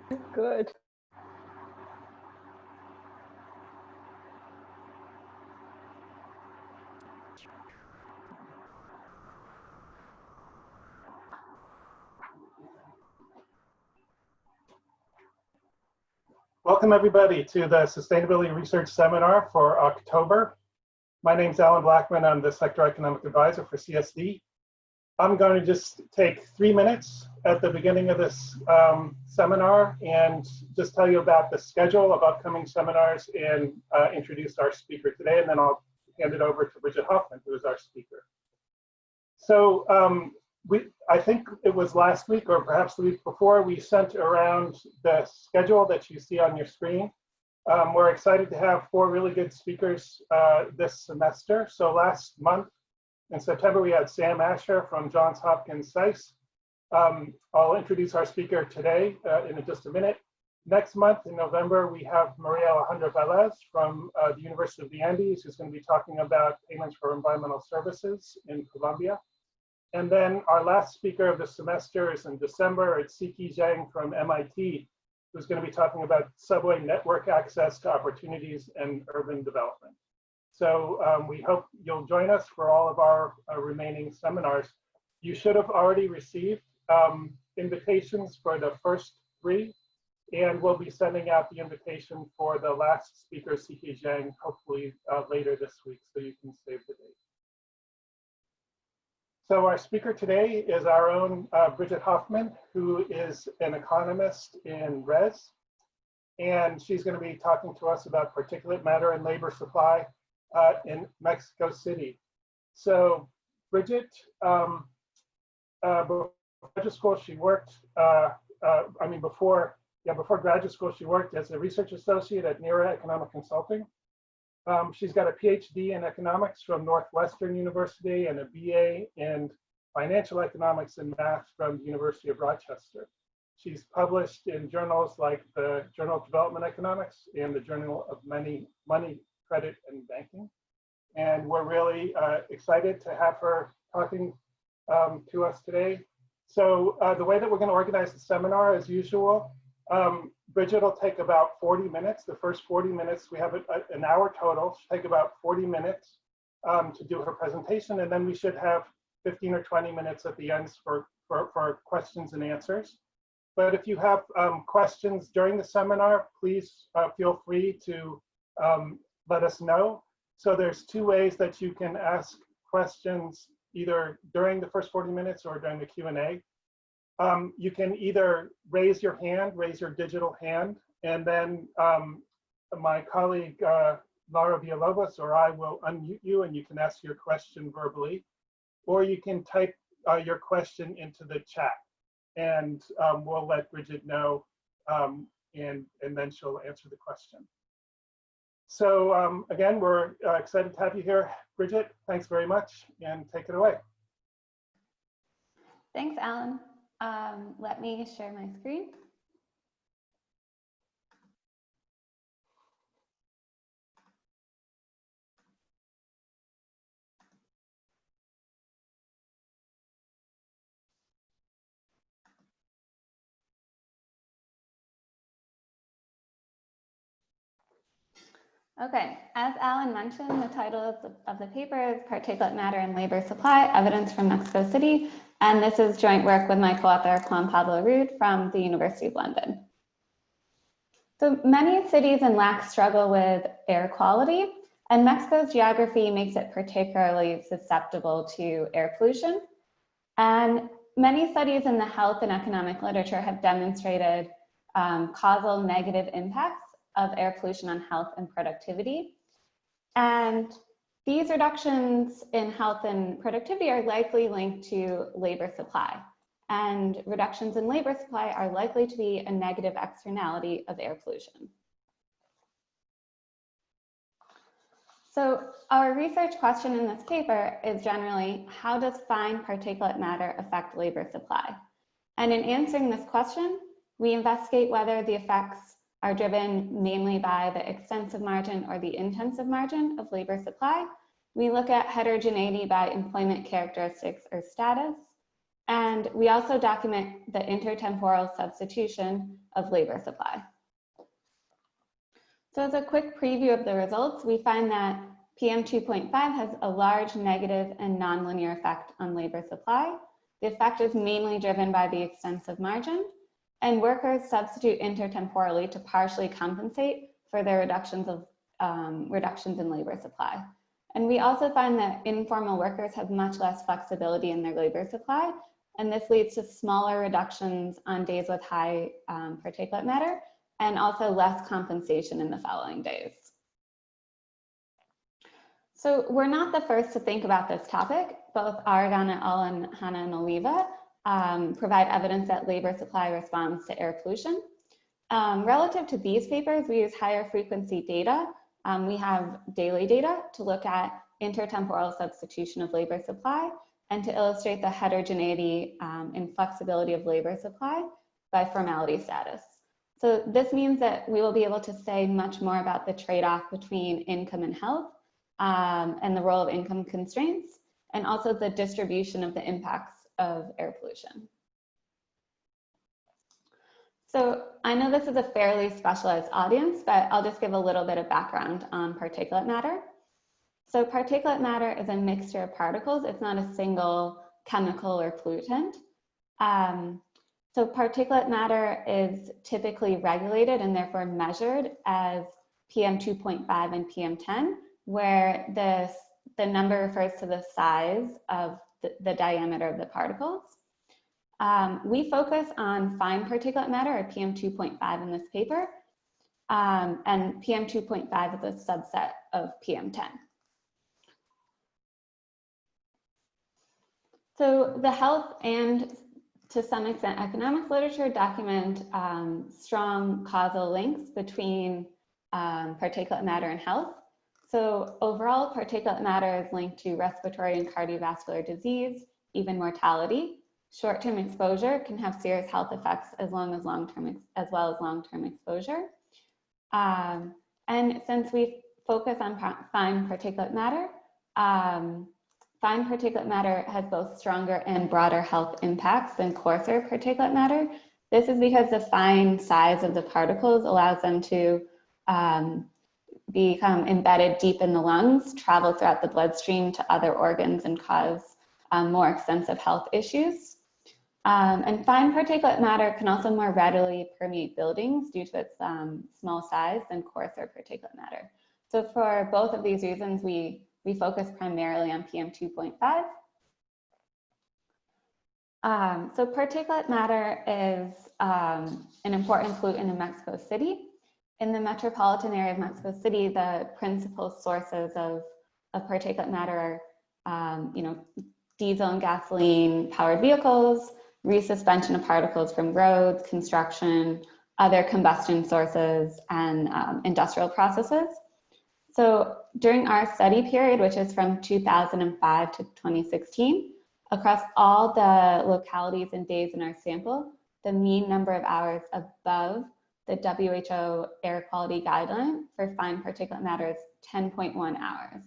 Good. Welcome everybody to the Sustainability Research Seminar for October. My name is Alan Blackman. I'm the Sector Economic Advisor for CSD. I'm going to just take 3 minutes at the beginning of this seminar and just tell you about the schedule of upcoming seminars and introduce our speaker today, and then I'll hand it over to Bridget Hoffmann, who is our speaker. So I think it was last week or perhaps the week before, we sent around the schedule that you see on your screen. We're excited to have 4 really good speakers this semester. So last month in September, we had Sam Asher from Johns Hopkins SAIS. I'll introduce our speaker today in just a minute. Next month in November, we have Maria Alejandra Velez from the University of the Andes, who's going to be talking about payments for environmental services in Colombia. And then our last speaker of the semester is in December. It's Siki Zhang from MIT, who's going to be talking about subway network access to opportunities and urban development. So we hope you'll join us for all of our remaining seminars. You should have already received invitations for the first 3, and we'll be sending out the invitation for the last speaker, Siki Zhang, hopefully later this week, so you can save the date. So our speaker today is our own Bridget Hoffmann, who is an economist in RES. And she's going to be talking to us about particulate matter and labor supply in Mexico City. So Bridget, before graduate school, she worked, before graduate school, she worked as a research associate at NERA Economic Consulting. She's got a PhD in economics from Northwestern University and a BA in financial economics and math from the University of Rochester. She's published in journals like the Journal of Development Economics and the Journal of Money, Credit, and Banking. And we're really excited to have her talking to us today. So the way that we're going to organize the seminar, as usual, Bridget will take about 40 minutes. The first 40 minutes, we have an hour total. She'll take about 40 minutes to do her presentation, and then we should have 15 or 20 minutes at the end for questions and answers. But if you have questions during the seminar, please feel free to let us know. So there's 2 ways that you can ask questions, either during the first 40 minutes or during the Q&A. You can either raise your digital hand, and then my colleague Laura Villalobos or I will unmute you and you can ask your question verbally, or you can type your question into the chat, and we'll let Bridget know, and then she'll answer the question. So again, we're excited to have you here. Bridget, thanks very much, and take it away. Thanks, Alan. Let me share my screen. Okay, as Alan mentioned, the title of the paper is Particulate Matter and Labor Supply, Evidence from Mexico City. And this is joint work with my co-author, Juan Pablo Rude from the University of London. So many cities and LACs struggle with air quality, and Mexico's geography makes it particularly susceptible to air pollution. And many studies in the health and economic literature have demonstrated causal negative impacts of air pollution on health and productivity. And these reductions in health and productivity are likely linked to labor supply. And reductions in labor supply are likely to be a negative externality of air pollution. So our research question in this paper is generally, how does fine particulate matter affect labor supply? And in answering this question, we investigate whether the effects are driven mainly by the extensive margin or the intensive margin of labor supply. We look at heterogeneity by employment characteristics or status. And we also document the intertemporal substitution of labor supply. So as a quick preview of the results, we find that PM2.5 has a large negative and nonlinear effect on labor supply. The effect is mainly driven by the extensive margin, and workers substitute intertemporally to partially compensate for their reductions in labor supply. And we also find that informal workers have much less flexibility in their labor supply, and this leads to smaller reductions on days with high particulate matter, and also less compensation in the following days. So we're not the first to think about this topic. Both Aragon et al. And Hanna and Oliva provide evidence that labor supply responds to air pollution. Relative to these papers, we use higher frequency data. We have daily data to look at intertemporal substitution of labor supply and to illustrate the heterogeneity and flexibility of labor supply by formality status. So this means that we will be able to say much more about the trade-off between income and health and the role of income constraints, and also the distribution of the impacts of air pollution. So I know this is a fairly specialized audience, but I'll just give a little bit of background on particulate matter. So particulate matter is a mixture of particles. It's not a single chemical or pollutant. So particulate matter is typically regulated and therefore measured as PM2.5 and PM10, where the number refers to the size of the diameter of the particles. We focus on fine particulate matter, or PM2.5 in this paper, and PM2.5 is a subset of PM10. So the health and, to some extent, economics literature document strong causal links between particulate matter and health. So overall, particulate matter is linked to respiratory and cardiovascular disease, even mortality. Short-term exposure can have serious health effects as well as long-term exposure. And since we focus on fine particulate matter, fine particulate matter has both stronger and broader health impacts than coarser particulate matter. This is because the fine size of the particles allows them to become embedded deep in the lungs, travel throughout the bloodstream to other organs, and cause more extensive health issues. And fine particulate matter can also more readily permeate buildings due to its small size than coarser particulate matter. So for both of these reasons, we focus primarily on PM2.5. So particulate matter is an important pollutant in Mexico City. In the metropolitan area of Mexico City, the principal sources of particulate matter are, diesel and gasoline powered vehicles, resuspension of particles from roads, construction, other combustion sources, and industrial processes. So during our study period, which is from 2005 to 2016, across all the localities and days in our sample, the mean number of hours above the WHO air quality guideline for fine particulate matter is 10.1 hours.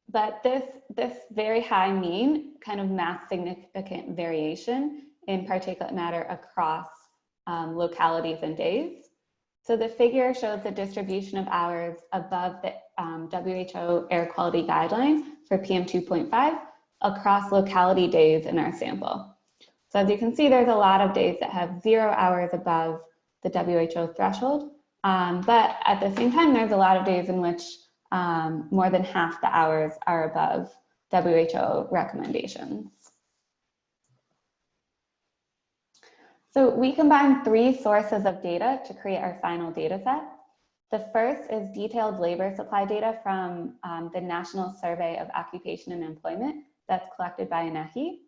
But this very high mean kind of masks significant variation in particulate matter across localities and days. So the figure shows the distribution of hours above the WHO air quality guideline for PM2.5 across locality days in our sample. So as you can see, there's a lot of days that have 0 hours above the WHO threshold, but at the same time, there's a lot of days in which more than half the hours are above WHO recommendations. So we combine 3 sources of data to create our final data set. The first is detailed labor supply data from the National Survey of Occupation and Employment that's collected by INEGI.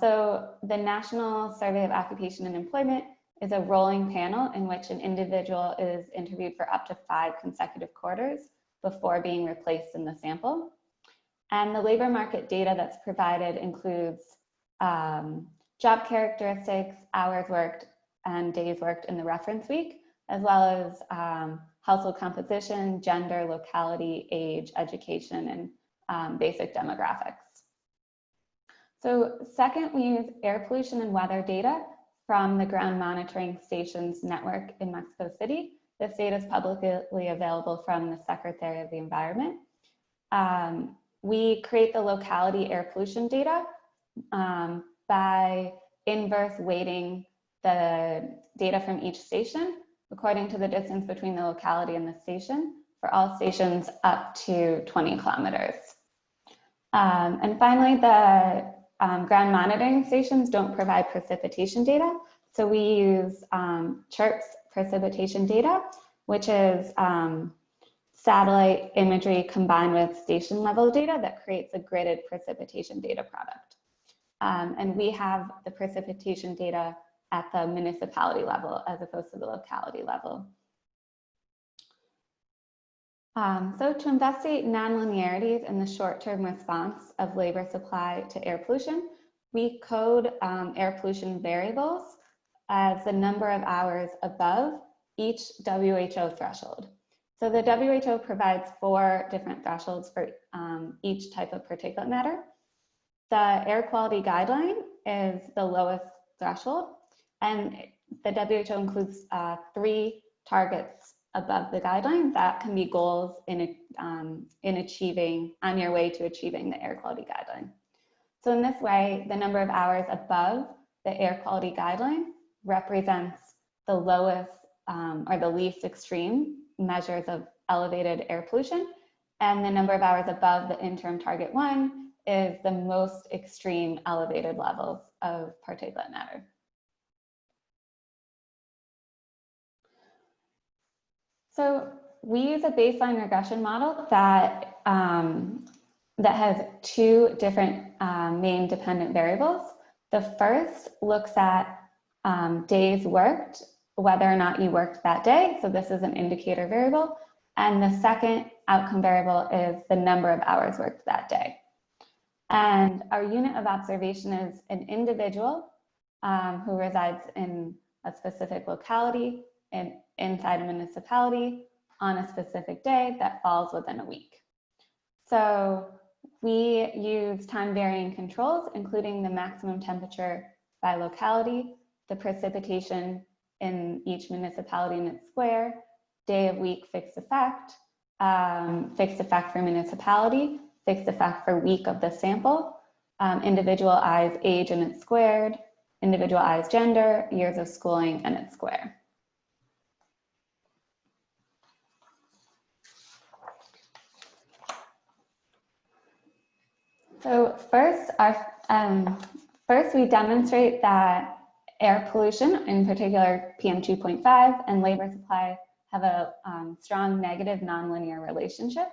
So the National Survey of Occupation and Employment is a rolling panel in which an individual is interviewed for up to 5 consecutive quarters before being replaced in the sample. And the labor market data that's provided includes job characteristics, hours worked, and days worked in the reference week, as well as household composition, gender, locality, age, education, and basic demographics. So second, we use air pollution and weather data from the ground monitoring stations network in Mexico City. This data is publicly available from the Secretary of the Environment. We create the locality air pollution data by inverse weighting the data from each station according to the distance between the locality and the station for all stations up to 20 kilometers. And finally, the ground monitoring stations don't provide precipitation data. So we use CHIRP's precipitation data, which is satellite imagery combined with station level data that creates a gridded precipitation data product. And we have the precipitation data at the municipality level as opposed to the locality level. So to investigate nonlinearities in the short-term response of labor supply to air pollution, we code air pollution variables as the number of hours above each WHO threshold. So the WHO provides 4 different thresholds for each type of particulate matter. The air quality guideline is the lowest threshold, and the WHO includes 3 targets above the guideline that can be goals in achieving, on your way to achieving the air quality guideline. So in this way, the number of hours above the air quality guideline represents the lowest or the least extreme measures of elevated air pollution, and the number of hours above the interim target 1 is the most extreme elevated levels of particulate matter. So we use a baseline regression model that, that has 2 different main dependent variables. The first looks at days worked, whether or not you worked that day. So this is an indicator variable. And the second outcome variable is the number of hours worked that day. And our unit of observation is an individual who resides in a specific locality and inside a municipality on a specific day that falls within a week. So we use time varying controls, including the maximum temperature by locality, the precipitation in each municipality in its square, day of week fixed effect for municipality, fixed effect for week of the sample, individualized age and its squared, individualized gender, years of schooling and its square. So first we demonstrate that air pollution, in particular PM2.5 and labor supply, have a strong negative nonlinear relationship.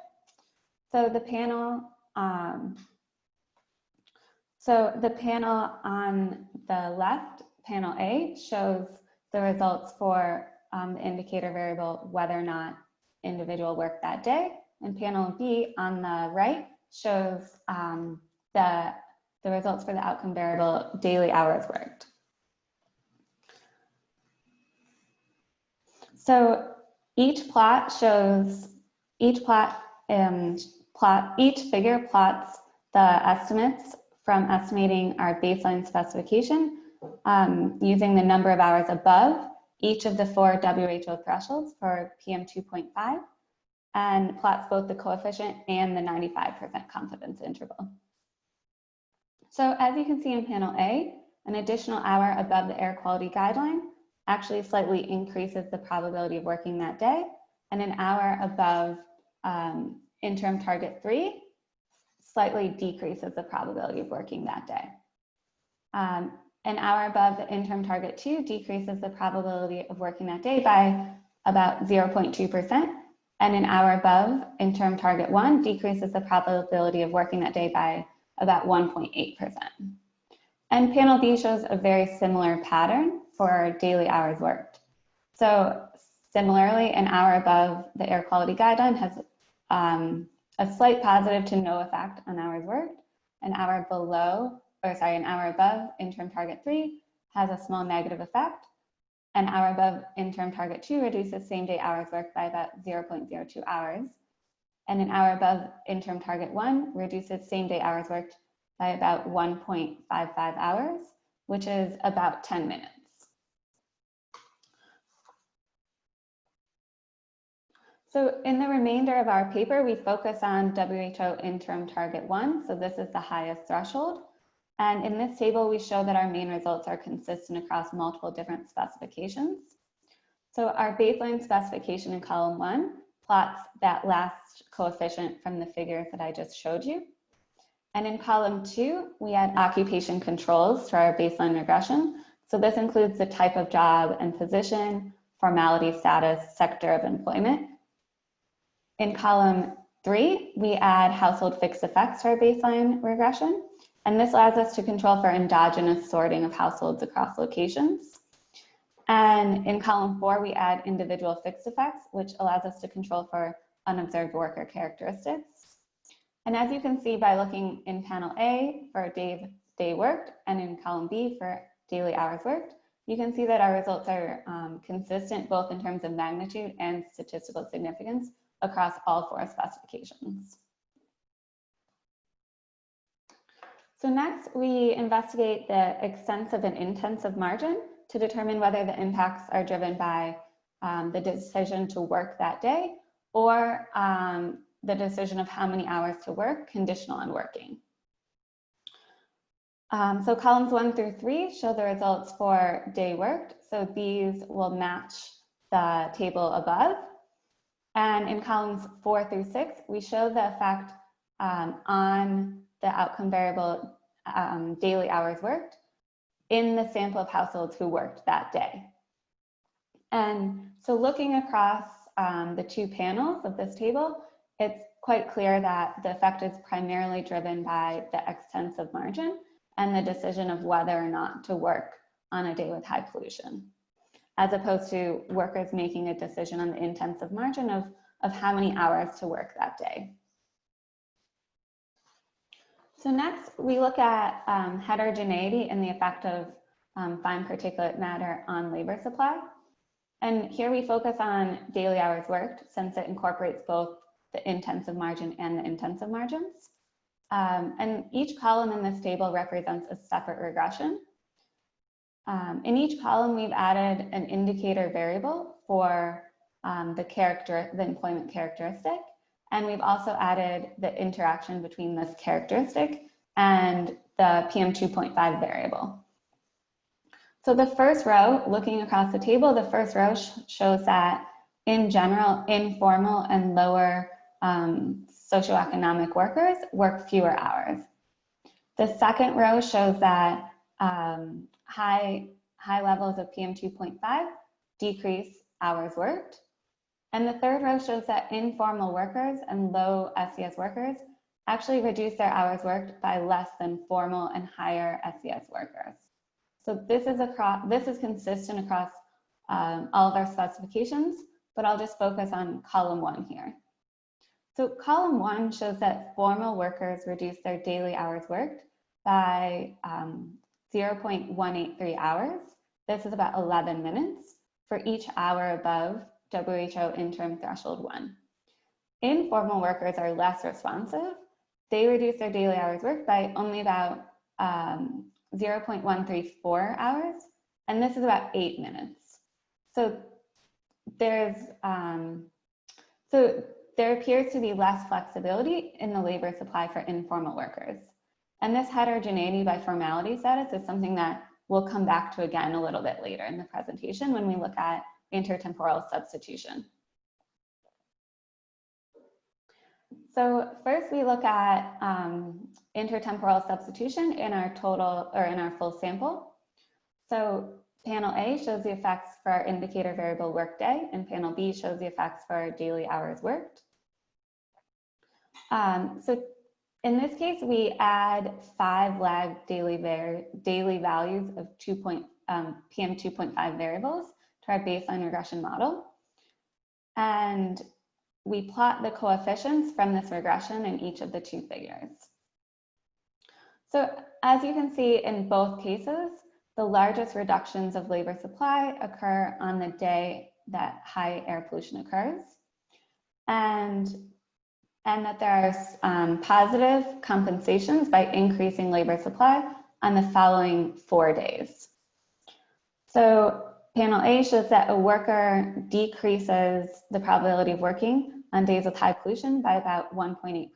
So the panel on the left, panel A, shows the results for the indicator variable whether or not individual worked that day, and panel B on the right shows the results for the outcome variable daily hours worked. So each figure plots the estimates from estimating our baseline specification using the number of hours above each of the 4 WHO thresholds for PM2.5, and plots both the coefficient and the 95% confidence interval. So as you can see in panel A, an additional hour above the air quality guideline actually slightly increases the probability of working that day, and an hour above interim target 3 slightly decreases the probability of working that day. An hour above the interim target 2 decreases the probability of working that day by about 0.2%, and an hour above interim target 1 decreases the probability of working that day by about 1.8%. And panel B shows a very similar pattern for daily hours worked. So similarly, an hour above the air quality guideline has a slight positive to no effect on hours worked. An hour above interim target 3 has a small negative effect. An hour above interim target 2 reduces same day hours worked by about 0.02 hours. And an hour above interim target 1 reduces same day hours worked by about 1.55 hours, which is about 10 minutes. So in the remainder of our paper, we focus on WHO interim target 1. So this is the highest threshold. And in this table, we show that our main results are consistent across multiple different specifications. So our baseline specification in column 1 plots that last coefficient from the figures that I just showed you. And in column 2, we add occupation controls to our baseline regression. So this includes the type of job and position, formality status, sector of employment. In column 3, we add household fixed effects to our baseline regression. And this allows us to control for endogenous sorting of households across locations. And in column 4, we add individual fixed effects, which allows us to control for unobserved worker characteristics. And as you can see by looking in panel A for day worked and in column B for daily hours worked, you can see that our results are consistent both in terms of magnitude and statistical significance across all 4 specifications. So next, we investigate the extensive and intensive margin to determine whether the impacts are driven by the decision to work that day or the decision of how many hours to work, conditional on working. So columns 1 through 3 show the results for day worked. So these will match the table above. And in columns 4 through 6, we show the effect on the outcome variable daily hours worked in the sample of households who worked that day. And so looking across the 2 panels of this table, it's quite clear that the effect is primarily driven by the extensive margin and the decision of whether or not to work on a day with high pollution, as opposed to workers making a decision on the intensive margin of how many hours to work that day. So next, we look at heterogeneity and the effect of fine particulate matter on labor supply. And here we focus on daily hours worked, since it incorporates both the intensive margin and the intensive margins. And each column in this table represents a separate regression. In each column, we've added an indicator variable for the employment characteristic. And we've also added the interaction between this characteristic and the PM2.5 variable. So the first row, looking across the table, the first row shows that in general, informal and lower socioeconomic workers work fewer hours. The second row shows that high levels of PM2.5 decrease hours worked. And the third row shows that informal workers and low SES workers actually reduce their hours worked by less than formal and higher SES workers. So this is consistent across all of our specifications, but I'll just focus on column 1 here. So column 1 shows that formal workers reduce their daily hours worked by 0.183 hours. This is about 11 minutes for each hour above WHO interim threshold 1. Informal workers are less responsive. They reduce their daily hours worked by only about 0.134 hours, and this is about 8 minutes. So there appears to be less flexibility in the labor supply for informal workers. And this heterogeneity by formality status is something that we'll come back to again a little bit later in the presentation when we look at intertemporal substitution. So first we look at intertemporal substitution in our full sample. So panel A shows the effects for our indicator variable workday, and panel B shows the effects for our daily hours worked. So in this case, we add 5 lagged daily values of PM2.5 variables to our baseline regression model. And we plot the coefficients from this regression in each of the 2 figures. So as you can see in both cases, the largest reductions of labor supply occur on the day that high air pollution occurs. And and that there are positive compensations by increasing labor supply on the following 4 days. So panel A shows that a worker decreases the probability of working on days with high pollution by about 1.8%,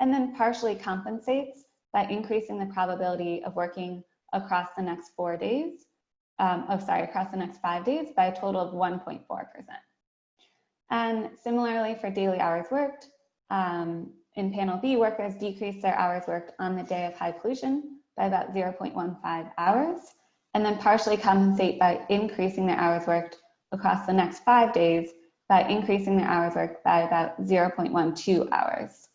and then partially compensates by increasing the probability of working across the next 4 days, across the next 5 days by a total of 1.4%. And similarly for daily hours worked, in panel B, workers decrease their hours worked on the day of high pollution by about 0.15 hours, and then partially compensate by increasing their hours worked across the next 5 days by increasing their hours worked by about 0.12 hours.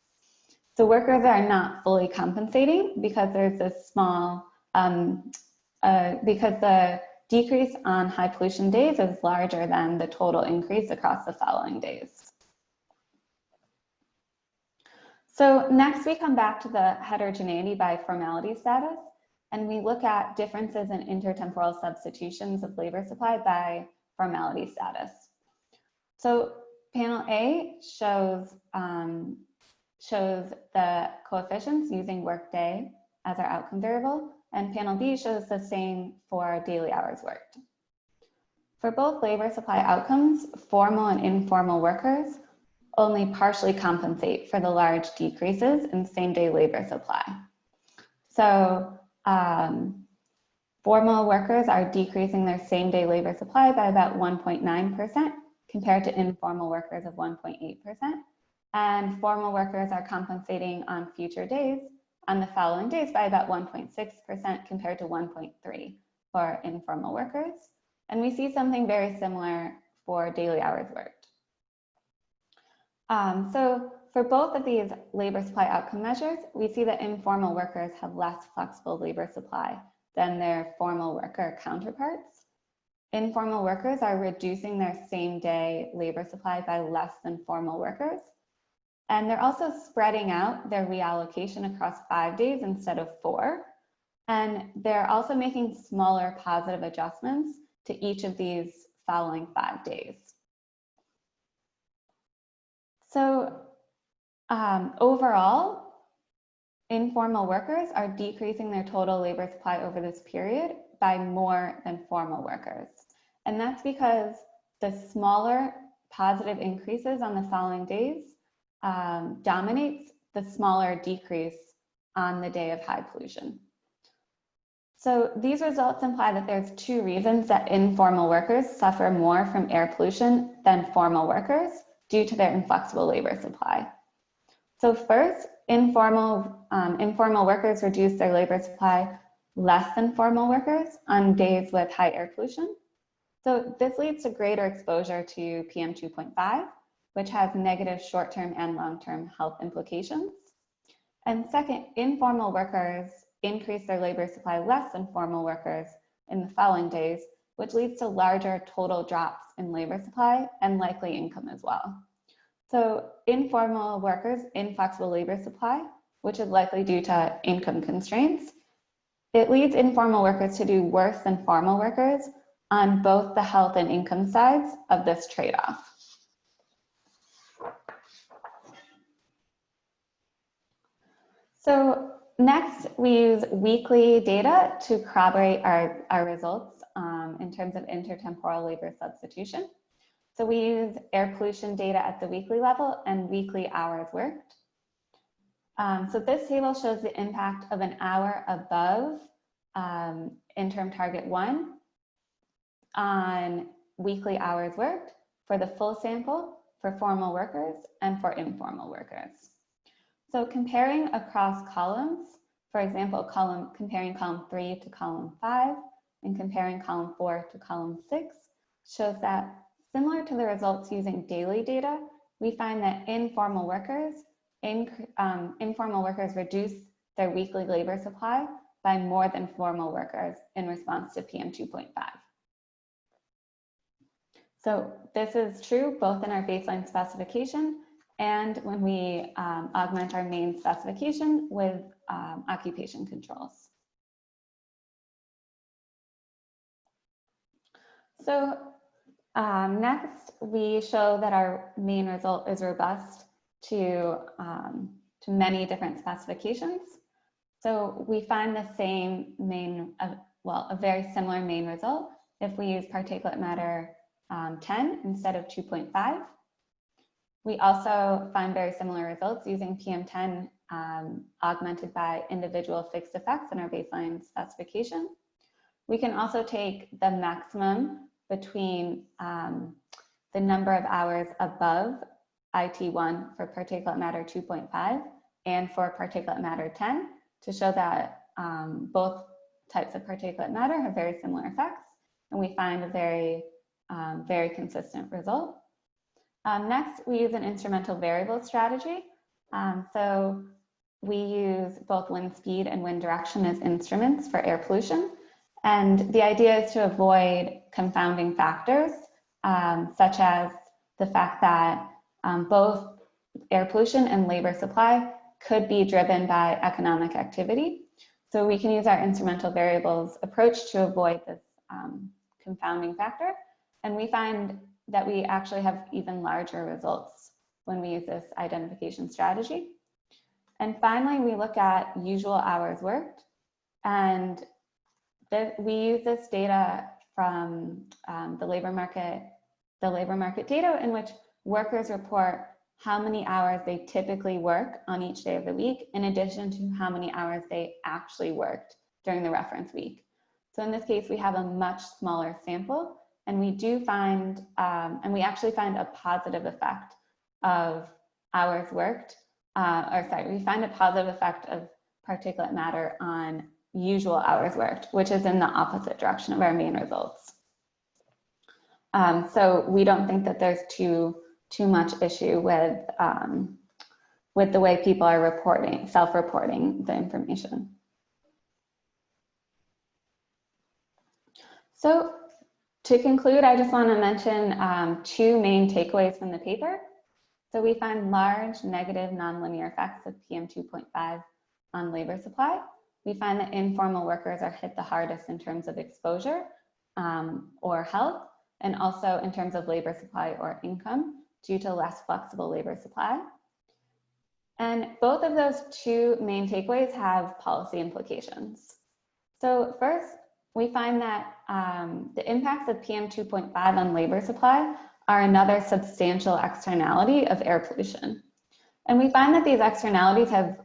So workers are not fully compensating because there's this small, because the decrease on high pollution days is larger than the total increase across the following days. So next we come back to the heterogeneity by formality status, and we look at differences in intertemporal substitutions of labor supply by formality status. So panel A shows the coefficients using workday as our outcome variable, and panel B shows the same for daily hours worked. For both labor supply outcomes, formal and informal workers only partially compensate for the large decreases in same-day labor supply. So formal workers are decreasing their same-day labor supply by about 1.9% compared to informal workers of 1.8%. And formal workers are compensating on future days, on the following days, by about 1.6% compared to 1.3% for informal workers. And we see something very similar for daily hours worked. So for both of these labor supply outcome measures, we see that informal workers have less flexible labor supply than their formal worker counterparts. Informal workers are reducing their same-day labor supply by less than formal workers. And they're also spreading out their reallocation across 5 days instead of 4. And they're also making smaller positive adjustments to each of these following 5 days. So overall, informal workers are decreasing their total labor supply over this period by more than formal workers. And that's because the smaller positive increases on the following days dominates the smaller decrease on the day of high pollution. So these results imply that there's 2 reasons that informal workers suffer more from air pollution than formal workers due to their inflexible labor supply. So first, informal workers reduce their labor supply less than formal workers on days with high air pollution. So this leads to greater exposure to PM2.5, which has negative short-term and long-term health implications. And second, informal workers increase their labor supply less than formal workers in the following days, which leads to larger total drops in labor supply and likely income as well. So informal workers, inflexible labor supply, which is likely due to income constraints, it leads informal workers to do worse than formal workers on both the health and income sides of this trade-off. So next, we use weekly data to corroborate our results in terms of intertemporal labor substitution. So we use air pollution data at the weekly level and weekly hours worked. So this table shows the impact of an hour above interim target 1 on weekly hours worked for the full sample, for formal workers, and for informal workers. So comparing across columns, for example, comparing column 3 to column 5 and comparing column 4 to column 6 shows that similar to the results using daily data, we find that informal workers reduce their weekly labor supply by more than formal workers in response to PM2.5. So this is true both in our baseline specification and when we augment our main specification with occupation controls. So next, we show that our main result is robust to many different specifications. So we find the same a very similar main result if we use particulate matter 10 instead of 2.5. We also find very similar results using PM10 augmented by individual fixed effects in our baseline specification. We can also take the maximum between the number of hours above IT1 for particulate matter 2.5 and for particulate matter 10 to show that both types of particulate matter have very similar effects, and we find a very consistent result. Next, we use an instrumental variable strategy. So we use both wind speed and wind direction as instruments for air pollution. And the idea is to avoid confounding factors, such as the fact that both air pollution and labor supply could be driven by economic activity. So we can use our instrumental variables approach to avoid this confounding factor. And we find that we actually have even larger results when we use this identification strategy. And finally, we look at usual hours worked. And we use this data from the labor market data, in which workers report how many hours they typically work on each day of the week, in addition to how many hours they actually worked during the reference week. So in this case, we have a much smaller sample, and we do find, and we actually find a positive effect of hours worked, we find a positive effect of particulate matter on usual hours worked, which is in the opposite direction of our main results. So we don't think that there's too much issue with the way people are self-reporting the information. So to conclude, I just want to mention two main takeaways from the paper. So we find large negative nonlinear effects of PM2.5 on labor supply. We find that informal workers are hit the hardest in terms of exposure or health, and also in terms of labor supply or income due to less flexible labor supply. And both of those two main takeaways have policy implications. So first, we find that the impacts of PM2.5 on labor supply are another substantial externality of air pollution. And we find that these externalities have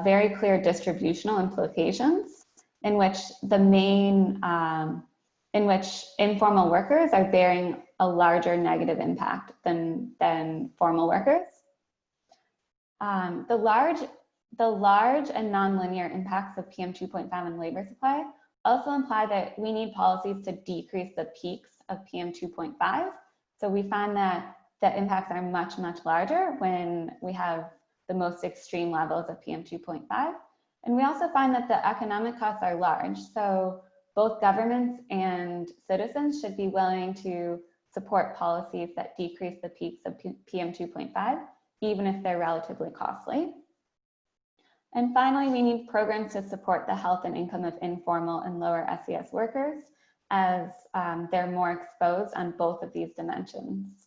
very clear distributional implications in which in which informal workers are bearing a larger negative impact than formal workers. The large and nonlinear impacts of PM2.5 on labor supply also imply that we need policies to decrease the peaks of PM2.5. So we find that the impacts are much, much larger when we have the most extreme levels of PM2.5. And we also find that the economic costs are large. So both governments and citizens should be willing to support policies that decrease the peaks of PM2.5, even if they're relatively costly. And finally, we need programs to support the health and income of informal and lower SES workers, as they're more exposed on both of these dimensions.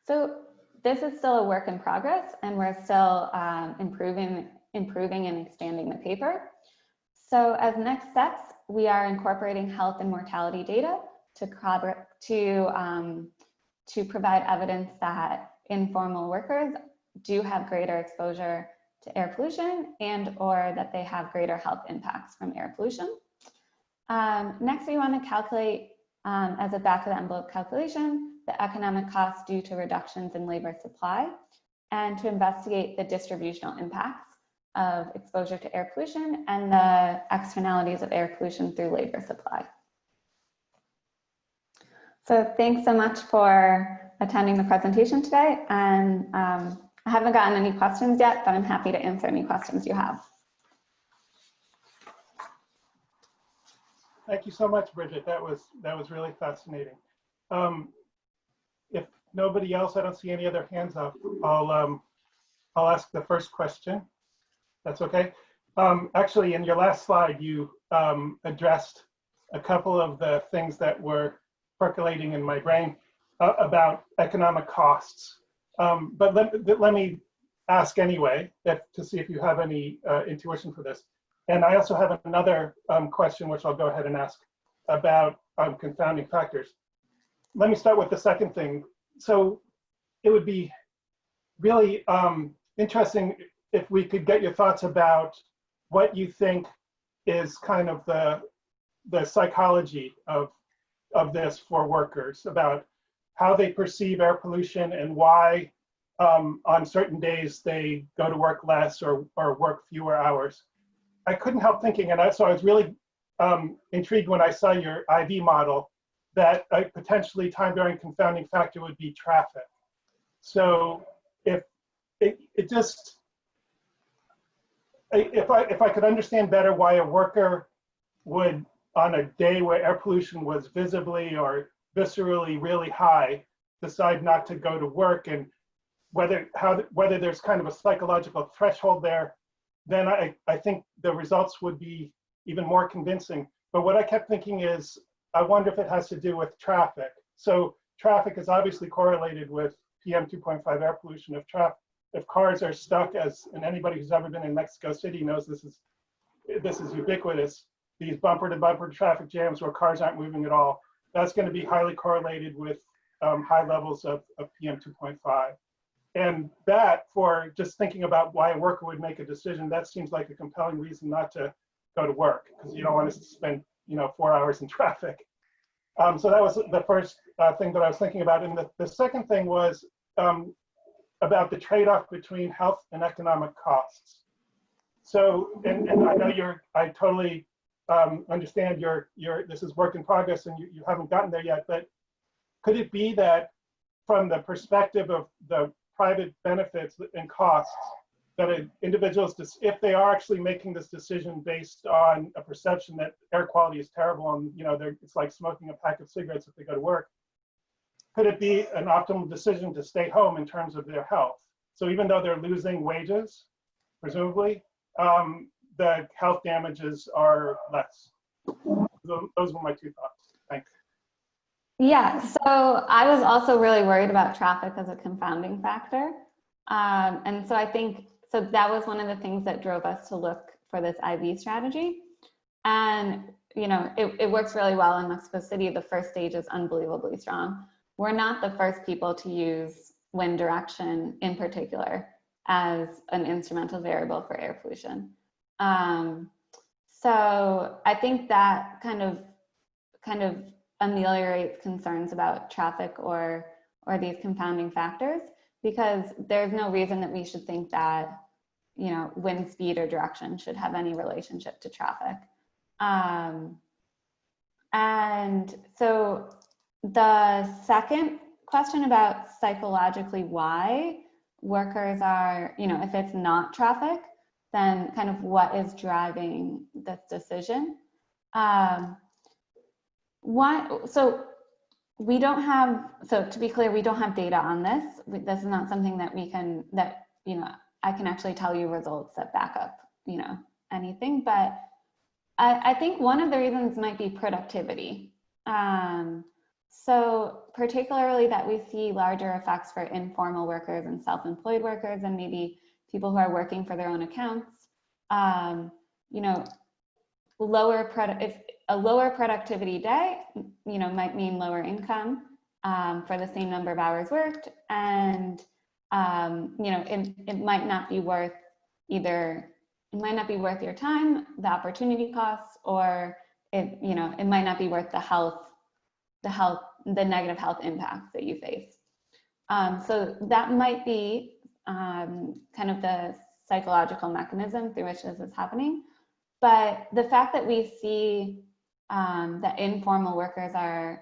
So this is still a work in progress, and we're still improving and expanding the paper. So as next steps, we are incorporating health and mortality data to provide evidence that informal workers do have greater exposure to air pollution and or that they have greater health impacts from air pollution. Next, we want to calculate, as a back of the envelope calculation, the economic costs due to reductions in labor supply, and to investigate the distributional impacts of exposure to air pollution and the externalities of air pollution through labor supply. So thanks so much for attending the presentation today. And I haven't gotten any questions yet, but I'm happy to answer any questions you have. Thank you so much, Bridget. That was really fascinating. If nobody else, I don't see any other hands up, I'll ask the first question. That's okay. Actually, in your last slide, you addressed a couple of the things that were percolating in my brain. about economic costs. But let me ask anyway, to see if you have any intuition for this. And I also have another question, which I'll go ahead and ask about confounding factors. Let me start with the second thing. So it would be really interesting if we could get your thoughts about what you think is kind of the psychology of this for workers, about how they perceive air pollution and why on certain days they go to work less or work fewer hours. I couldn't help thinking, and so I was really intrigued when I saw your IV model, that a potentially time-varying confounding factor would be traffic. So if I could understand better why a worker would, on a day where air pollution was visibly or viscerally really high, decide not to go to work, and whether there's kind of a psychological threshold there, then I think the results would be even more convincing. But what I kept thinking is, I wonder if it has to do with traffic. So traffic is obviously correlated with PM2.5 air pollution. If cars are stuck, and anybody who's ever been in Mexico City knows this is ubiquitous, these bumper to bumper traffic jams where cars aren't moving at all, that's going to be highly correlated with high levels of PM2.5. And that, for just thinking about why a worker would make a decision, that seems like a compelling reason not to go to work, because you don't want to spend 4 hours in traffic. So that was the first thing that I was thinking about. And the second thing was about the trade-off between health and economic costs. So, and I know I totally understand this is work in progress and you haven't gotten there yet, but could it be that from the perspective of the private benefits and costs, that individuals, if they are actually making this decision based on a perception that air quality is terrible and it's like smoking a pack of cigarettes if they go to work, could it be an optimal decision to stay home in terms of their health? So even though they're losing wages, presumably, the health damages are less. Those were my two thoughts. Thanks. Yeah, so I was also really worried about traffic as a confounding factor. And so I think, so that was one of the things that drove us to look for this IV strategy. And, it works really well in Mexico City. The first stage is unbelievably strong. We're not the first people to use wind direction in particular as an instrumental variable for air pollution. So I think that kind of ameliorates concerns about traffic or these confounding factors, because there's no reason that we should think that wind speed or direction should have any relationship to traffic. And so the second question about psychologically why workers are, if it's not traffic, then kind of what is driving this decision. So to be clear, we don't have data on this. This is not something that I can actually tell you results that back up, anything, but I think one of the reasons might be productivity. So particularly that we see larger effects for informal workers and self-employed workers and maybe people who are working for their own accounts. If a lower productivity day, might mean lower income for the same number of hours worked, and it might not be worth your time, the opportunity costs, or it might not be worth the negative health impacts that you face. So that might be kind of the psychological mechanism through which this is happening. But the fact that we see that informal workers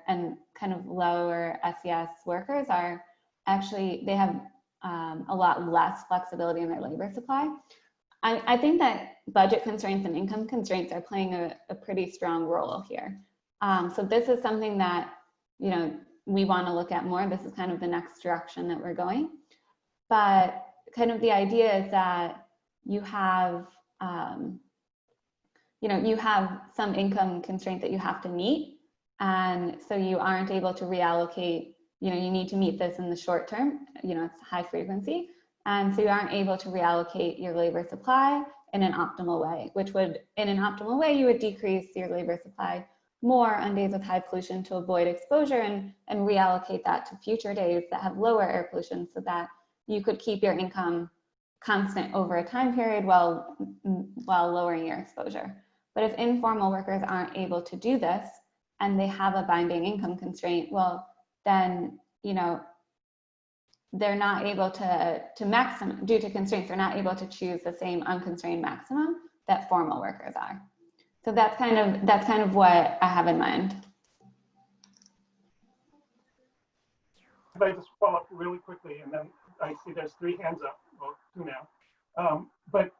and kind of lower SES workers they have a lot less flexibility in their labor supply. I think that budget constraints and income constraints are playing a pretty strong role here. So this is something that, we want to look at more. This is kind of the next direction that we're going. But kind of the idea is that you have some income constraint that you have to meet. And so you aren't able to reallocate you need to meet this in the short term, it's high frequency. And so you aren't able to reallocate your labor supply in an optimal way, which would, in an optimal way, you would decrease your labor supply more on days with high pollution to avoid exposure and reallocate that to future days that have lower air pollution so that you could keep your income constant over a time period while lowering your exposure. But if informal workers aren't able to do this and they have a binding income constraint, well, then, they're not able to maximum, due to constraints, they're not able to choose the same unconstrained maximum that formal workers are. So that's kind of what I have in mind. If I just follow up really quickly, and then I see there's 3 hands up, well, 2 now. But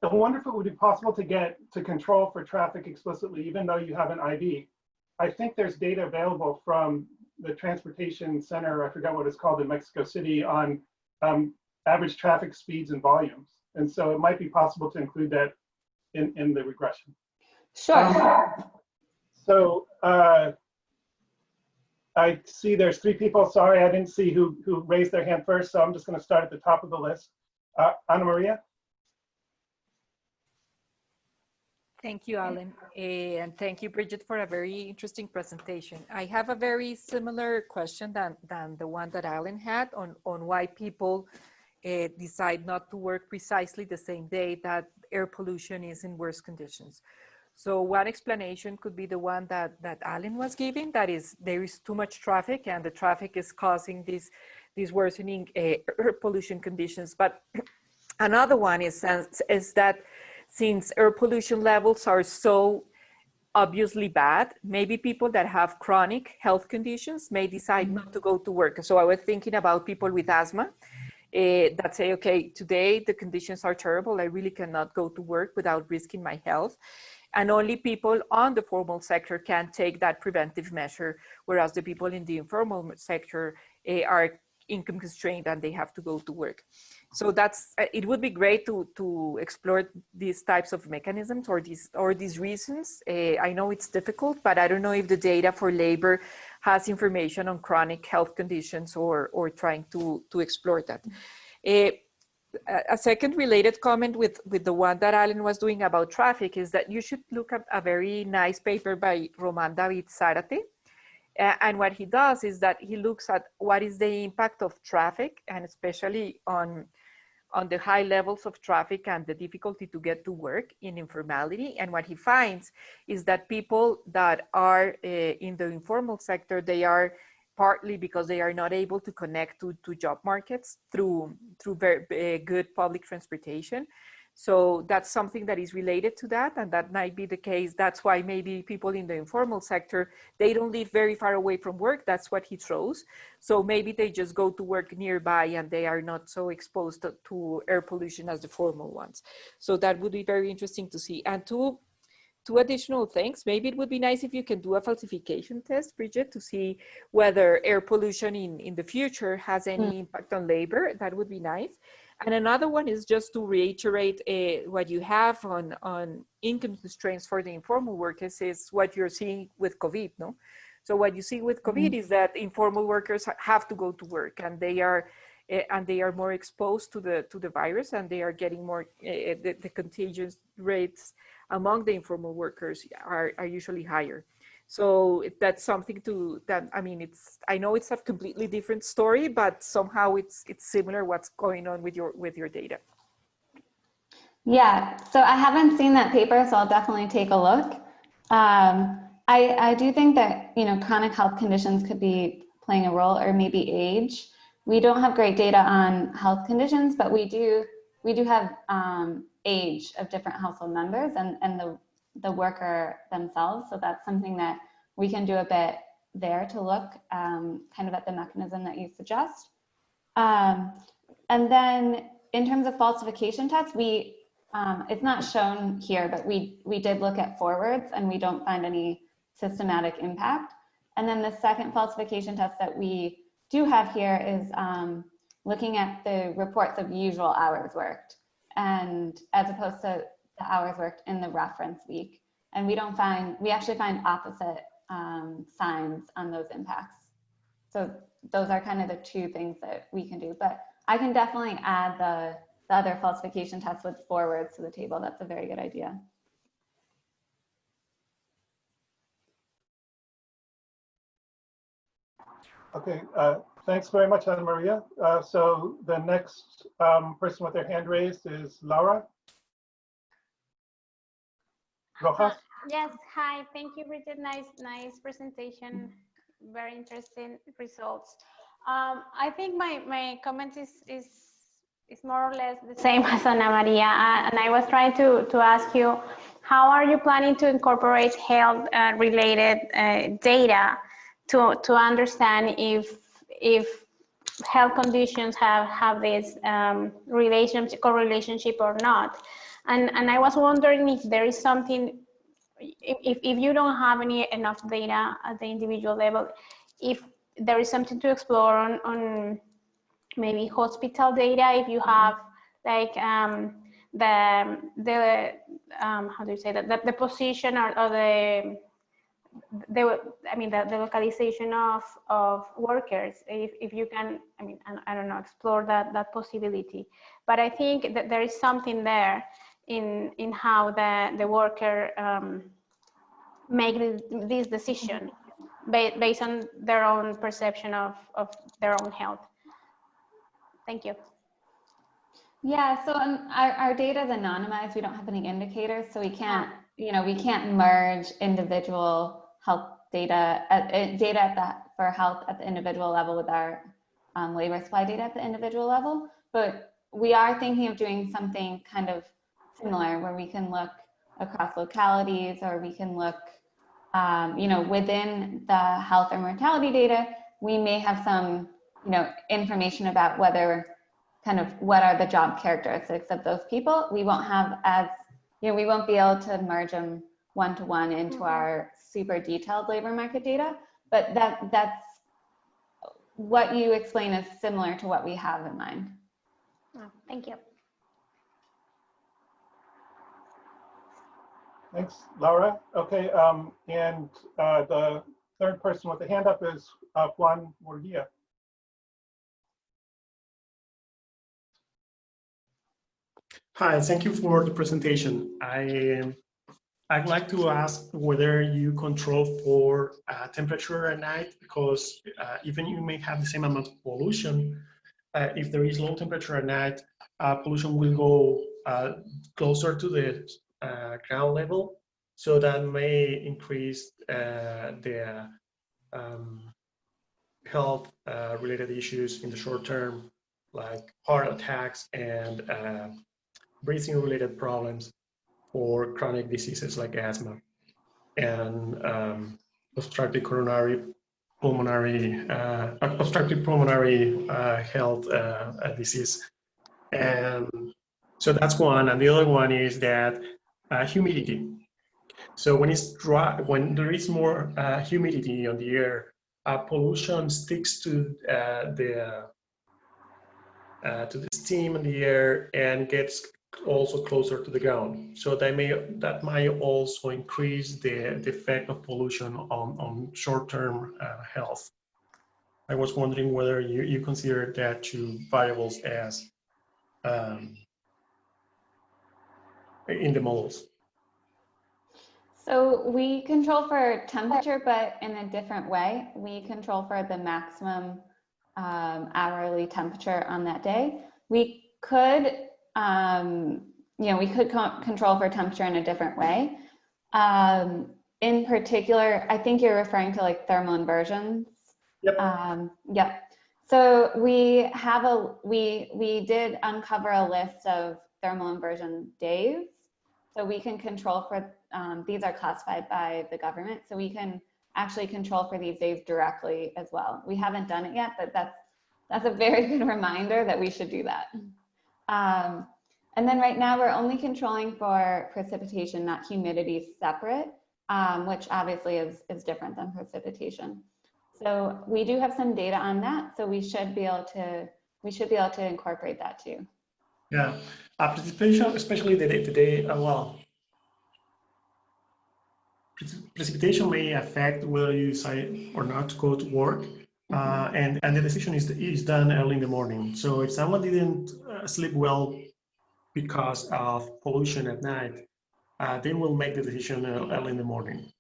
I wonder if it would be possible to get to control for traffic explicitly, even though you have an IV. I think there's data available from the transportation center, I forgot what it's called, in Mexico City, on average traffic speeds and volumes. And so it might be possible to include that in the regression. Sure. So I see there's 3 people. Sorry, I didn't see who raised their hand first, so I'm just going to start at the top of the list. Ana Maria? Thank you, Alan. And thank you, Bridget, for a very interesting presentation. I have a very similar question than the one that Alan had on why people decide not to work precisely the same day that air pollution is in worse conditions. So one explanation could be the one that Alan was giving, that is, there is too much traffic and the traffic is causing these worsening air pollution conditions. But another one is that since air pollution levels are so obviously bad, maybe people that have chronic health conditions may decide not to go to work. So I was thinking about people with asthma that say, okay, today the conditions are terrible. I really cannot go to work without risking my health. And only people on the formal sector can take that preventive measure, whereas the people in the informal sector are income constrained and they have to go to work. So it would be great to explore these types of mechanisms or these reasons. I know it's difficult, but I don't know if the data for labor has information on chronic health conditions or trying to explore that. A second related comment with the one that Alan was doing about traffic is that you should look at a very nice paper by Roman David Zarate. And what he does is that he looks at what is the impact of traffic, and especially on the high levels of traffic and the difficulty to get to work in informality. And what he finds is that people that are in the informal sector, they are partly because they are not able to connect to job markets through very good public transportation. So that's something that is related to that, and that might be the case. That's why maybe people in the informal sector, they don't live very far away from work. That's what he throws. So maybe they just go to work nearby and they are not so exposed to air pollution as the formal ones. So that would be very interesting to see. And two additional things, maybe it would be nice if you can do a falsification test, Bridget, to see whether air pollution in the future has any impact on labor. That would be nice. And another one is just to reiterate what you have on income constraints for the informal workers is what you're seeing with COVID, no? So what you see with COVID is that informal workers have to go to work, and they are more exposed to the virus, and they are getting more, the contagion rates among the informal workers are usually higher. So that's something I know it's a completely different story, but somehow it's similar what's going on with your data. Yeah, so I haven't seen that paper, so I'll definitely take a look. I do think that, chronic health conditions could be playing a role, or maybe age. We don't have great data on health conditions, but we do have age of different household members and the worker themselves. So that's something that we can do a bit there to look kind of at the mechanism that you suggest. And then in terms of falsification tests, it's not shown here, but we did look at forwards and we don't find any systematic impact. And then the second falsification test that we do have here is looking at the reports of usual hours worked, and as opposed to the hours worked in the reference week. And we actually find opposite signs on those impacts. So those are kind of the two things that we can do, but I can definitely add the other falsification tests with forwards to the table. That's a very good idea. Okay, thanks very much, Ana Maria. So the next person with their hand raised is Laura Rojas. Yes, hi. Thank you, Bridget. Nice presentation. Very interesting results. I think my comment is more or less the same as Ana Maria. And I was trying to ask you, how are you planning to incorporate health related data to understand if health conditions have this correlationship or not? And I was wondering if there is something, if you don't have enough data at the individual level, if there is something to explore on maybe hospital data, if you have like the how do you say that, the position or the localization of workers, if you can, I don't know, explore that possibility. But I think that there is something there in how the worker make this decision based on their own perception of their own health. Thank you. Yeah, so our data is anonymized. We don't have any indicators, so we can't, we can't merge individual health data, for health at the individual level with our labor supply data at the individual level. But we are thinking of doing something kind of similar, where we can look across localities, or we can look, within the health or mortality data, we may have some, information about whether kind of what are the job characteristics of those people. We won't have as, we won't be able to merge them one-to-one into our super detailed labor market data, but that's what you explain is similar to what we have in mind. Oh, thank you. Thanks, Laura. Okay, and the third person with the hand up is Juan Murguia. Hi, thank you for the presentation. I'd like to ask whether you control for temperature at night, because even you may have the same amount of pollution, if there is low temperature at night, pollution will go closer to the ground level, so that may increase the health related issues in the short term, like heart attacks and breathing related problems, or chronic diseases like asthma and obstructive pulmonary health disease. And so that's one. And the other one is that humidity. So when it's dry, when there is more humidity on the air, pollution sticks to the steam in the air and gets also closer to the ground. So that might also increase the effect of pollution on short-term health. I was wondering whether you consider that two variables as in the models. So we control for temperature, but in a different way. We control for the maximum hourly temperature on that day. We could, control for temperature in a different way. In particular, I think you're referring to like thermal inversions. Yep. Yeah. So we did uncover a list of thermal inversion days. So we can control for, these are classified by the government. So we can actually control for these days directly as well. We haven't done it yet, but that's a very good reminder that we should do that. And then right now we're only controlling for precipitation, not humidity separate, which obviously is different than precipitation. So we do have some data on that. So we should be able to incorporate that too. Yeah, precipitation, especially the day, precipitation may affect whether you decide or not to go to work. and the decision is done early in the morning. So if someone didn't sleep well because of pollution at night, they will make the decision early in the morning.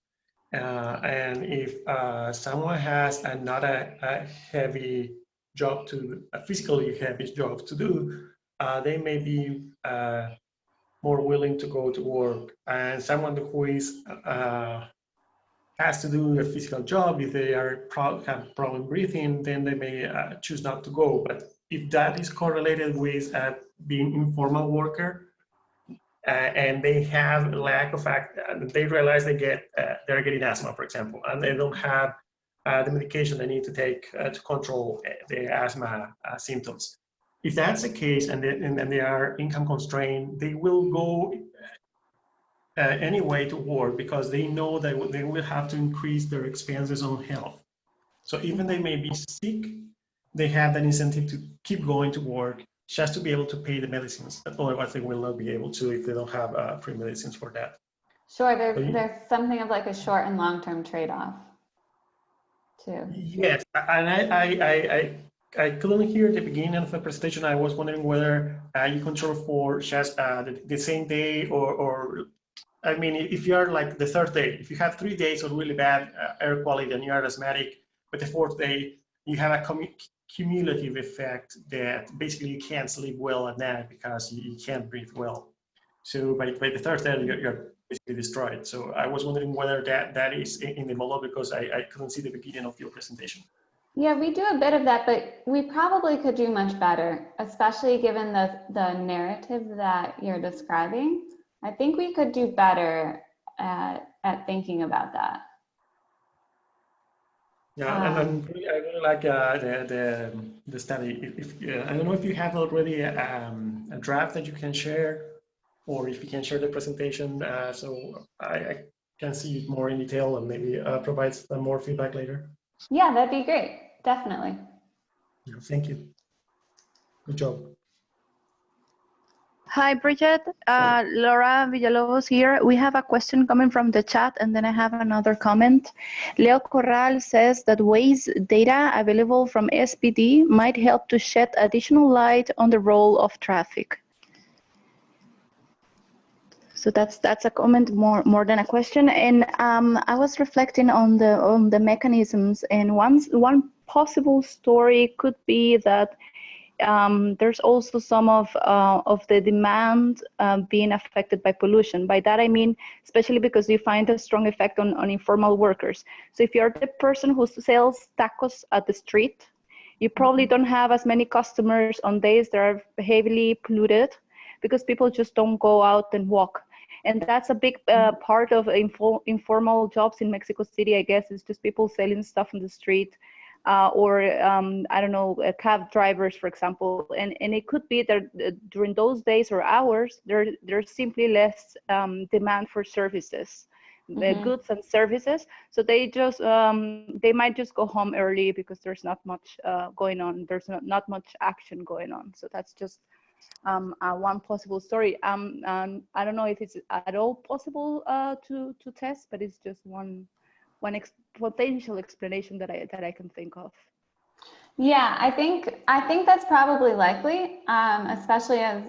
And if someone has not a heavy job a physically heavy job to do, they may be more willing to go to work. And someone who is has to do a physical job, if they have problem breathing, then they may choose not to go. But if that is correlated with being informal worker, and they have lack of they realize they're getting asthma, for example, and they don't have the medication they need to take to control the asthma symptoms. If that's the case, and they are income constrained, they will go anyway to work because they know that they will have to increase their expenses on health. So even they may be sick, they have that incentive to keep going to work just to be able to pay the medicines. Otherwise, they will not be able to if they don't have free medicines for that. Sure, there's something of like a short and long-term trade-off too. Yes, and I couldn't hear the beginning of the presentation. I was wondering whether you control for just the same day or I mean, if you're like the third day, if you have 3 days of really bad air quality and you're asthmatic, but the fourth day you have a cumulative effect that basically you can't sleep well at night because you can't breathe well. So by the third day, you're basically destroyed. So I was wondering whether that is in the model because I couldn't see the beginning of your presentation. Yeah, we do a bit of that, but we probably could do much better, especially given the narrative that you're describing. I think we could do better at thinking about that. Yeah, and I really like the study. I don't know if you have already a draft that you can share, or if you can share the presentation, so I can see it more in detail and maybe provide some more feedback later. Yeah, that'd be great. Definitely. Yeah, thank you. Good job. Hi, Bridget. Laura Villalobos here. We have a question coming from the chat, and then I have another comment. Leo Corral says that waste data available from SPD might help to shed additional light on the role of traffic. So that's a comment more than a question. And I was reflecting on the mechanisms, and one possible story could be that there's also some of the demand being affected by pollution. By that I mean, especially because you find a strong effect on informal workers. So if you're the person who sells tacos at the street, you probably don't have as many customers on days that are heavily polluted because people just don't go out and walk. And that's a big part of informal jobs in Mexico City, I guess, is just people selling stuff on the street. Or I don't know, cab drivers, for example, and it could be that during those days or hours, there's simply less demand for services, goods and services. So they just they might just go home early because there's not much going on. There's not much action going on. So that's just one possible story. I don't know if it's at all possible to test, but it's just one potential explanation that I can think of. Yeah, I think that's probably likely, especially as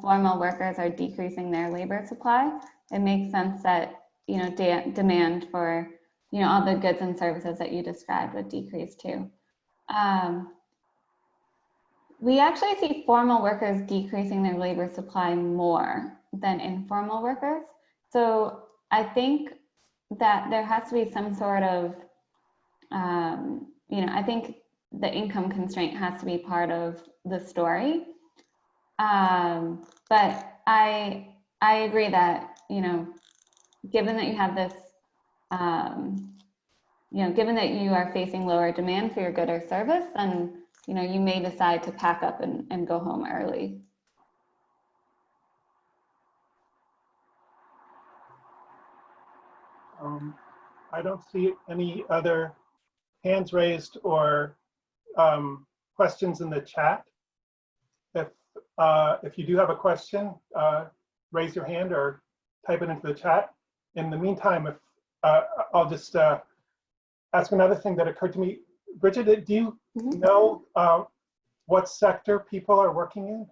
formal workers are decreasing their labor supply. It makes sense that demand for all the goods and services that you described would decrease too. We actually see formal workers decreasing their labor supply more than informal workers. So I think that there has to be some sort of, I think the income constraint has to be part of the story. But I agree that, given that you have this, given that you are facing lower demand for your good or service, then, you may decide to pack up and go home early. I don't see any other hands raised or questions in the chat. If you do have a question, raise your hand or type it into the chat. In the meantime, if I'll just ask another thing that occurred to me. Bridget, do you know what sector people are working in?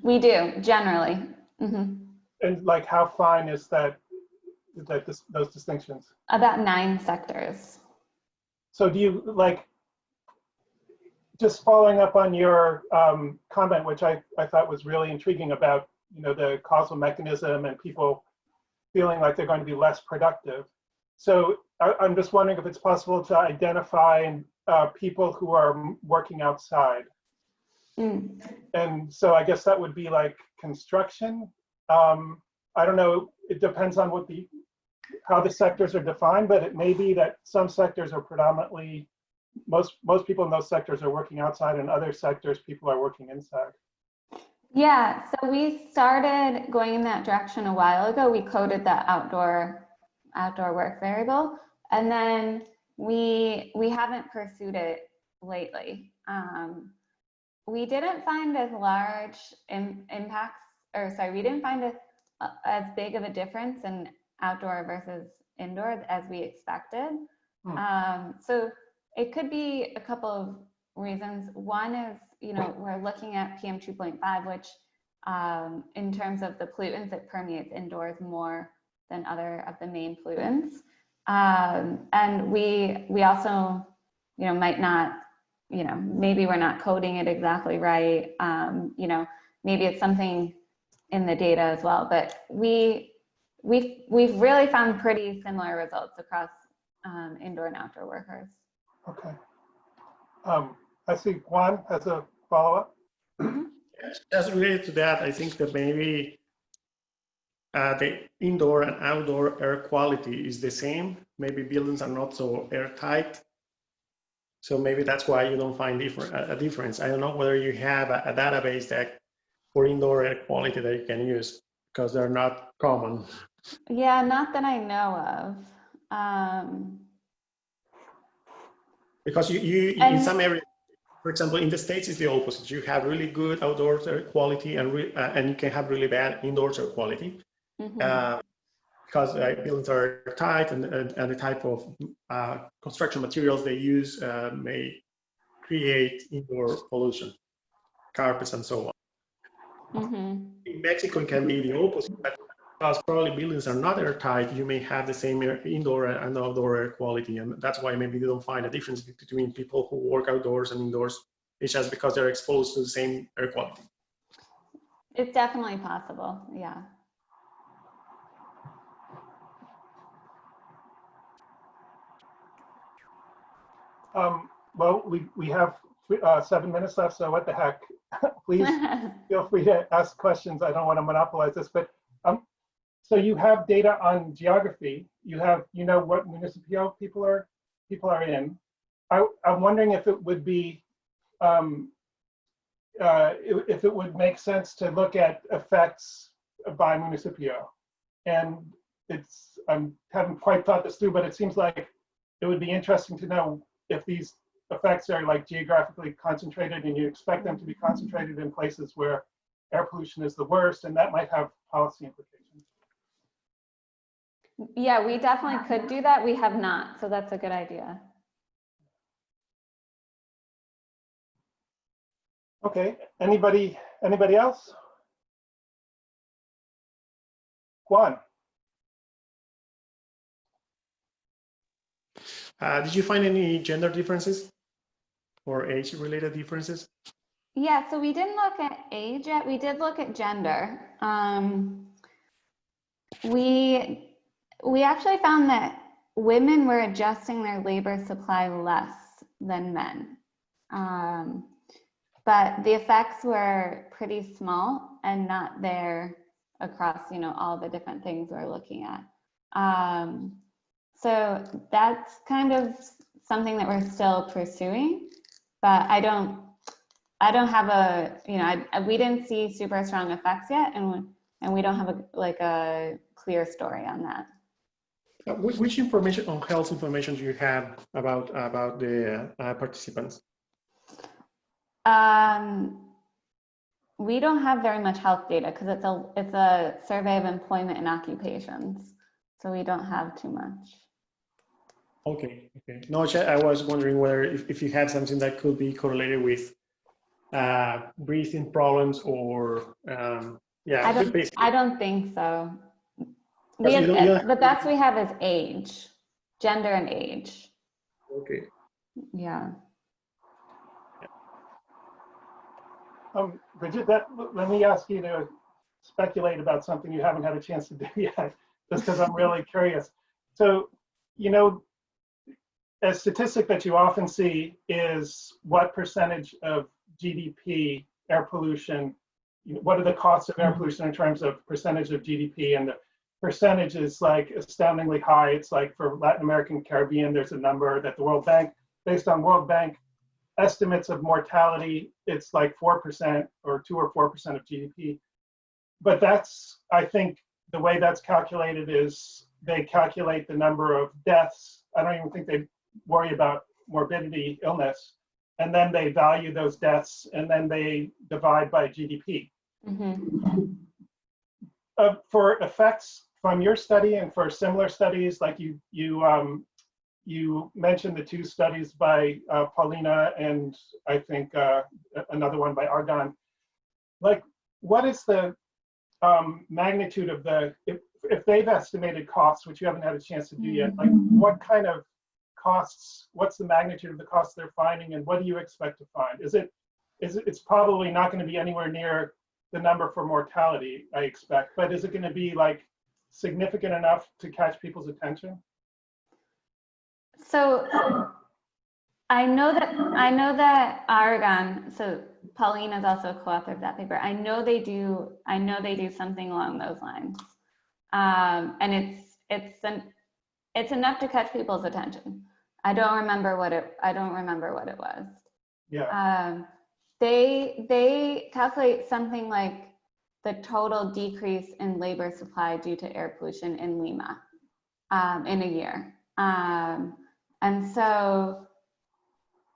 We do, generally. And like how fine is that, those distinctions? About 9 sectors. So do you like, just following up on your comment, which I thought was really intriguing about, you know, the causal mechanism and people feeling like they're going to be less productive. So I'm just wondering if it's possible to identify people who are working outside. And so I guess that would be like construction. I don't know, it depends on what how the sectors are defined, but it may be that some sectors are predominantly, most people in those sectors are working outside, and other sectors people are working inside. Yeah, so we started going in that direction a while ago. We coded that outdoor work variable, and then we haven't pursued it lately. We didn't find as large impacts, or sorry, we didn't find as big of a difference in outdoor versus indoor as we expected. So it could be a couple of reasons. One is, you know, we're looking at PM2.5, which in terms of the pollutants, it permeates indoors more than other of the main pollutants. And we also, you know, might not, you know, maybe we're not coding it exactly right. You know, maybe it's something in the data as well, but we've really found pretty similar results across indoor and outdoor workers. Okay. I see Juan has a follow-up. Just related to that, I think that maybe the indoor and outdoor air quality is the same. Maybe buildings are not so airtight. So maybe that's why you don't find a difference. I don't know whether you have a database that for indoor air quality that you can use, because they're not common. Yeah, not that I know of. Because you in some areas, for example, in the States, it's the opposite. You have really good outdoor air quality, and you can have really bad indoors air quality. Because buildings are tight, and the type of construction materials they use may create indoor pollution, carpets and so on. In Mexico, it can be the opposite, but because probably buildings are not airtight, you may have the same indoor and outdoor air quality, and that's why maybe you don't find a difference between people who work outdoors and indoors. It's just because they're exposed to the same air quality. It's definitely possible, yeah. Well, we have 7 minutes left, so what the heck? Please feel free to ask questions. I don't want to monopolize this, but so you have data on geography. You know what municipal people are in. I'm wondering if it would be if it would make sense to look at effects by municipio. And I haven't quite thought this through, but it seems like it would be interesting to know if these effects are like geographically concentrated, and you expect them to be concentrated in places where air pollution is the worst, and that might have policy implications. Yeah, we definitely could do that. We have not, so that's a good idea. Okay, anybody else? Juan. Did you find any gender differences or age-related differences? Yeah, so we didn't look at age yet. We did look at gender. We actually found that women were adjusting their labor supply less than men. But the effects were pretty small and not there across, you know, all the different things we're looking at. So that's kind of something that we're still pursuing, but I don't have a, you know, we didn't see super strong effects yet, and we don't have a clear story on that. Which information on health information do you have about the participants? We don't have very much health data because it's a survey of employment and occupations, so we don't have too much. Okay, okay. No, I was wondering whether if you had something that could be correlated with breathing problems or yeah. I don't think so. But you don't The best we have is age, gender and age. Okay. Yeah. Bridget, let me ask you to speculate about something you haven't had a chance to do yet, just because I'm really curious. So, you know, a statistic that you often see is what percentage of GDP air pollution, what are the costs of air pollution in terms of percentage of GDP, and the percentage is like astoundingly high. It's like for Latin American and Caribbean, there's a number that the World Bank, based on World Bank estimates of mortality, it's like 4% or 2 or 4% of GDP. But that's, I think the way that's calculated is they calculate the number of deaths. I don't even think they worry about morbidity, illness, and then they value those deaths and then they divide by GDP. Mm-hmm. For effects from your study and for similar studies, like you mentioned the 2 studies by Paulina and I think another one by Argonne. Like, what is the magnitude of the, if they've estimated costs, which you haven't had a chance to do yet, like what kind of costs, what's the magnitude of the costs they're finding and what do you expect to find? It's probably not going to be anywhere near the number for mortality, I expect, but is it going to be like significant enough to catch people's attention? So I know that Aragon, so Pauline is also a co-author of that paper. I know they do something along those lines. And it's enough to catch people's attention. I don't remember what it was. Yeah. They calculate something like the total decrease in labor supply due to air pollution in Lima in a year. And so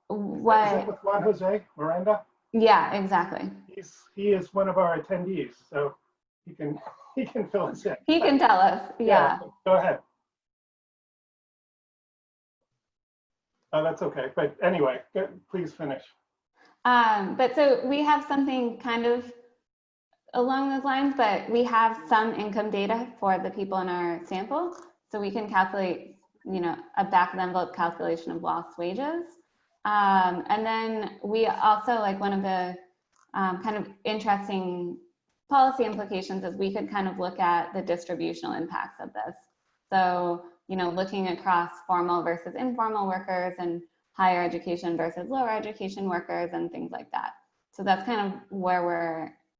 what? Is it with Juan Jose Miranda? Yeah, exactly. He is one of our attendees, so he can fill us in. He can tell us. Yeah. Go ahead. Oh, that's okay. But anyway, please finish. But so we have something kind of along those lines, but we have some income data for the people in our sample. So we can calculate, a back of the envelope calculation of lost wages. And then we also, like, one of the kind of interesting policy implications is we could kind of look at the distributional impacts of this. So, looking across formal versus informal workers and higher education versus lower education workers and things like that. So that's kind of where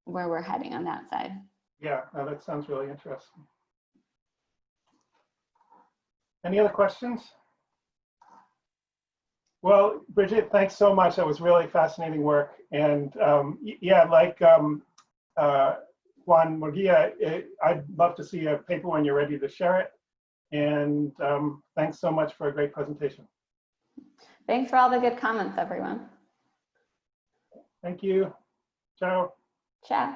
we're heading on that side. Yeah, no, that sounds really interesting. Any other questions? Well, Bridget, thanks so much. That was really fascinating work. And yeah, like Juan Murguia, I'd love to see a paper when you're ready to share it. And thanks so much for a great presentation. Thanks for all the good comments, everyone. Thank you. Ciao. Ciao.